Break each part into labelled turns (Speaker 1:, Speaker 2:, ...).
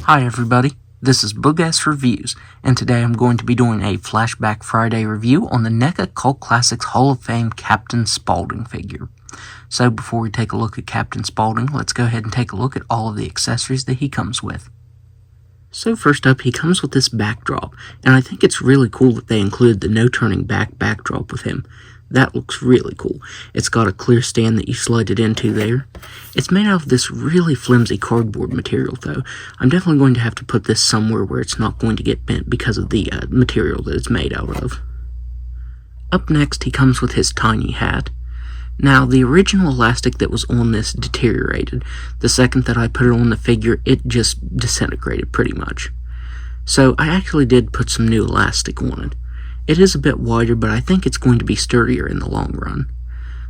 Speaker 1: Hi everybody, this is Boogass Reviews, and today I'm going to be doing a Flashback Friday review on the Neca Cult Classics Hall of Fame Captain Spaulding figure. So before we take a look at Captain Spaulding, let's go ahead and take a look at all of the accessories that he comes with. So first up, he comes with this backdrop, and I think it's really cool that they included the no turning back backdrop with him. That looks really cool. It's got a clear stand that you slide it into there. It's made out of this really flimsy cardboard material though. I'm definitely going to have to put this somewhere where it's not going to get bent because of the material that it's made out of. Up next, he comes with his tiny hat. Now, the original elastic that was on this deteriorated. The second that I put it on the figure, it just disintegrated pretty much. So I actually did put some new elastic on it. It is a bit wider, but I think it's going to be sturdier in the long run.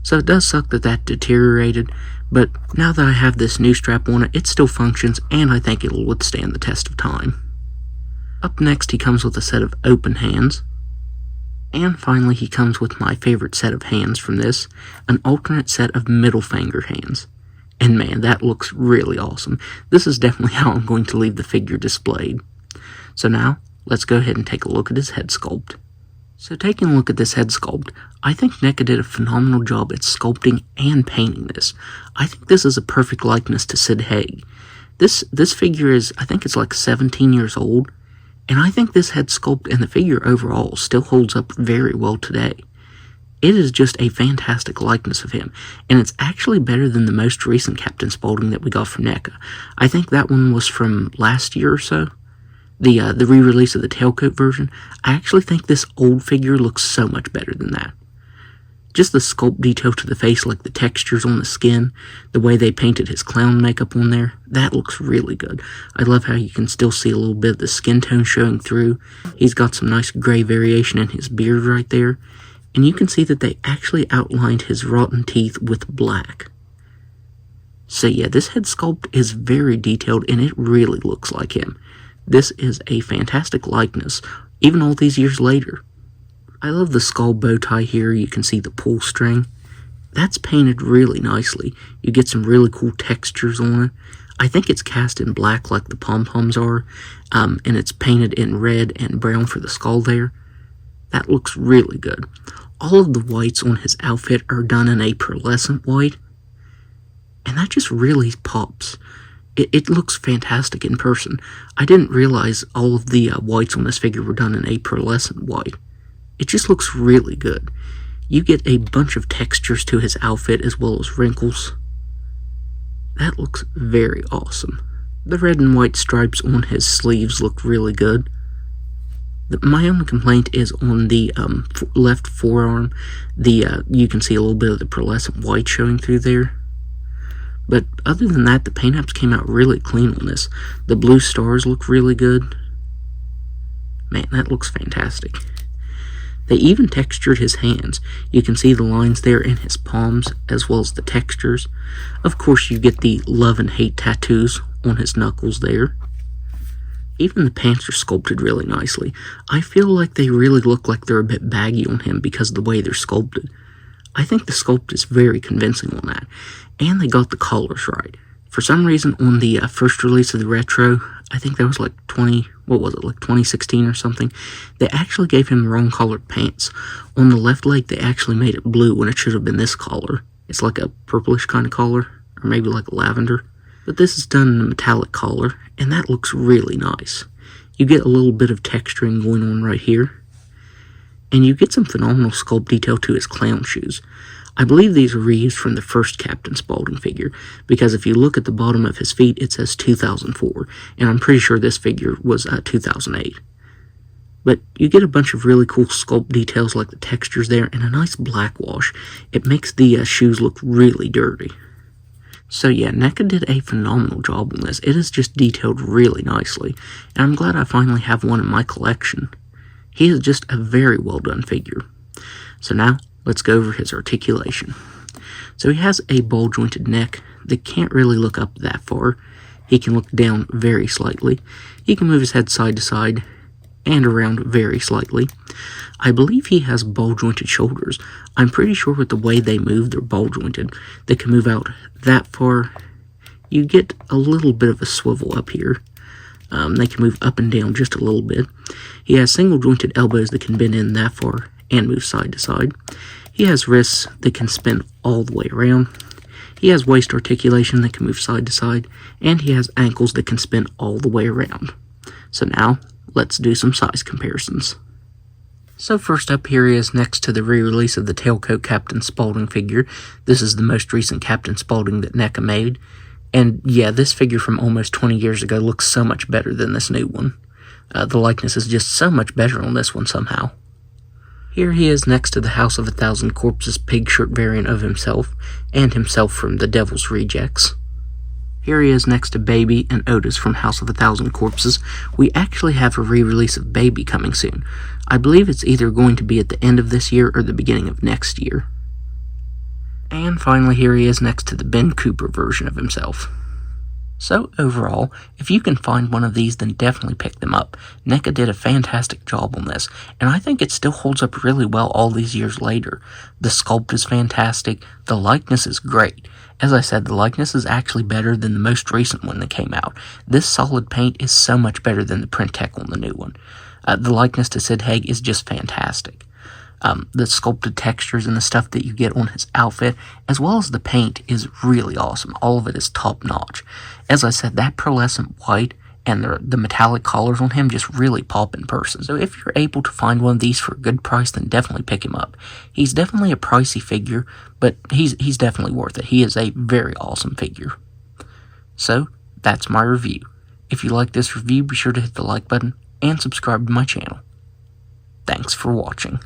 Speaker 1: So it does suck that that deteriorated, but now that I have this new strap on it, it still functions, and I think it'll withstand the test of time. Up next, he comes with a set of open hands. And finally, he comes with my favorite set of hands from this, an alternate set of middle finger hands. And man, that looks really awesome. This is definitely how I'm going to leave the figure displayed. So now, let's go ahead and take a look at his head sculpt. So taking a look at this head sculpt, I think Neca did a phenomenal job at sculpting and painting this. I think this is a perfect likeness to Sid Haig. This figure is, I think it's like 17 years old, and I think this head sculpt and the figure overall still holds up very well today. It is just a fantastic likeness of him, and it's actually better than the most recent Captain Spaulding that we got from Neca. I think that one was from last year or so. The re-release of the tailcoat version. I actually think this old figure looks so much better than that. Just the sculpt detail to the face, like the textures on the skin, the way they painted his clown makeup on there, that looks really good. I love how you can still see a little bit of the skin tone showing through. He's got some nice gray variation in his beard right there, and you can see that they actually outlined his rotten teeth with black. So yeah, this head sculpt is very detailed, and it really looks like him. This is a fantastic likeness, even all these years later. I love the skull bow tie here. You can see the pull string. That's painted really nicely. You get some really cool textures on it. I think it's cast in black like the pom-poms are, and it's painted in red and brown for the skull there. That looks really good. All of the whites on his outfit are done in a pearlescent white, and that just really pops. It looks fantastic in person. I didn't realize all of the whites on this figure were done in a pearlescent white. It just looks really good. You get a bunch of textures to his outfit as well as wrinkles. That looks very awesome. The red and white stripes on his sleeves look really good. My only complaint is on the left forearm. You can see a little bit of the pearlescent white showing through there. But other than that, the paint apps came out really clean on this. The blue stars look really good. Man, that looks fantastic. They even textured his hands. You can see the lines there in his palms, as well as the textures. Of course, you get the love and hate tattoos on his knuckles there. Even the pants are sculpted really nicely. I feel like they really look like they're a bit baggy on him because of the way they're sculpted. I think the sculpt is very convincing on that. And they got the collars right. For some reason, on the first release of the Retro, I think that was like 2016 or something, they actually gave him the wrong colored pants. On the left leg, they actually made it blue when it should have been this color. It's like a purplish kind of color, or maybe like a lavender. But this is done in a metallic color, and that looks really nice. You get a little bit of texturing going on right here. And you get some phenomenal sculpt detail to his clown shoes. I believe these are reused from the first Captain Spaulding figure, because if you look at the bottom of his feet, it says 2004, and I'm pretty sure this figure was 2008. But you get a bunch of really cool sculpt details like the textures there, and a nice black wash. It makes the shoes look really dirty. So yeah, Neca did a phenomenal job on this. It is just detailed really nicely, and I'm glad I finally have one in my collection. He is just a very well done figure. So now, let's go over his articulation. So he has a ball jointed neck that can't really look up that far. He can look down very slightly. He can move his head side to side and around very slightly. I believe he has ball jointed shoulders. I'm pretty sure with the way they move, they're ball jointed. They can move out that far. You get a little bit of a swivel up here. They can move up and down just a little bit. He has single jointed elbows that can bend in that far and move side to side. He has wrists that can spin all the way around. He has waist articulation that can move side to side, and he has ankles that can spin all the way around. So now, let's do some size comparisons. So first up, here he is next to the re-release of the Tailcoat Captain Spaulding figure. This is the most recent Captain Spaulding that Neca made. And yeah, this figure from almost 20 years ago looks so much better than this new one. The likeness is just so much better on this one somehow. Here he is next to the House of 1,000 Corpses pig shirt variant of himself, and himself from the Devil's Rejects. Here he is next to Baby and Otis from House of 1,000 Corpses. We actually have a re-release of Baby coming soon. I believe it's either going to be at the end of this year or the beginning of next year. And finally, here he is next to the Ben Cooper version of himself. So overall, if you can find one of these, then definitely pick them up. Neca did a fantastic job on this, and I think it still holds up really well all these years later. The sculpt is fantastic, the likeness is great. As I said, the likeness is actually better than the most recent one that came out. This solid paint is so much better than the print tech on the new one. The likeness to Sid Haig is just fantastic. The sculpted textures and the stuff that you get on his outfit, as well as the paint, is really awesome. All of it is top notch. As I said, that pearlescent white and the metallic collars on him just really pop in person. So if you're able to find one of these for a good price, then definitely pick him up. He's definitely a pricey figure, but he's definitely worth it. He is a very awesome figure. So, that's my review. If you like this review, be sure to hit the like button and subscribe to my channel. Thanks for watching.